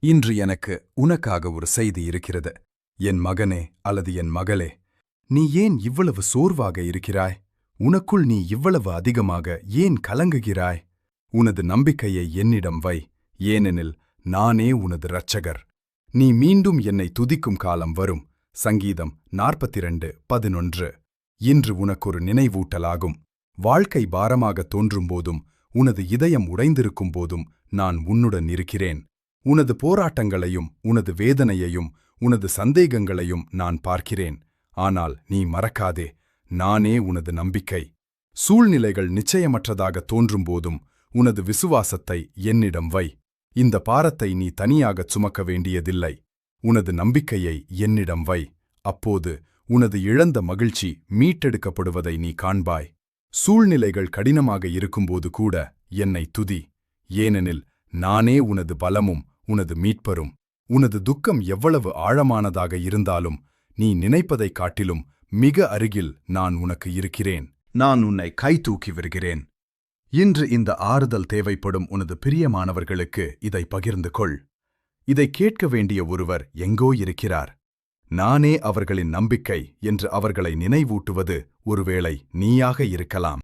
இன்று எனக்கு உனக்காக ஒரு செய்தி இருக்கிறது. என் மகனே அல்லது என் மகளே, நீ ஏன் இவ்வளவு சோர்வாக இருக்கிறாய்? உனக்குள் நீ இவ்வளவு அதிகமாக ஏன் கலங்குகிறாய்? உனது நம்பிக்கையை என்னிடம் வை, ஏனெனில் நானே உனது இரட்சகர். நீ மீண்டும் என்னை துதிக்கும் காலம் வரும். சங்கீதம் 42:11. இன்று உனக்கொரு நினைவூட்டலாகும். வாழ்க்கை பாரமாக தோன்றும்போதும் உனது இதயம் உடைந்திருக்கும் போதும் நான் உன்னுடன் இருக்கிறேன். உனது போராட்டங்களையும் உனது வேதனையையும் உனது சந்தேகங்களையும் நான் பார்க்கிறேன். ஆனால் நீ மறக்காதே, நானே உனது நம்பிக்கை. சூழ்நிலைகள் நிச்சயமற்றதாக தோன்றும்போதும் உனது விசுவாசத்தை என்னிடம் வை. இந்த பாரத்தை நீ தனியாகச் சுமக்க வேண்டியதில்லை. உனது நம்பிக்கையை என்னிடம் வை. அப்போது உனது இழந்த மகிழ்ச்சி மீட்டெடுக்கப்படுவதை நீ காண்பாய். சூழ்நிலைகள் கடினமாக இருக்கும்போது கூட என்னை துதி, ஏனெனில் நானே உனது பலமும் உனது மீட்பரும். உனது துக்கம் எவ்வளவு ஆழமானதாக இருந்தாலும் நீ நினைப்பதைக் காட்டிலும் மிக அருகில் நான் உனக்கு இருக்கிறேன். நான் உன்னை கைதூக்கி வருகிறேன். இன்று இந்த ஆறுதல் தேவைப்படும் உனது பிரியமானவர்களுக்கு இதை பகிர்ந்து கொள். இதை கேட்க வேண்டிய ஒருவர் எங்கோ இருக்கிறார். நானே அவர்களின் நம்பிக்கை என்று அவர்களை நினைவூட்டுவது ஒருவேளை நீயாக இருக்கலாம்.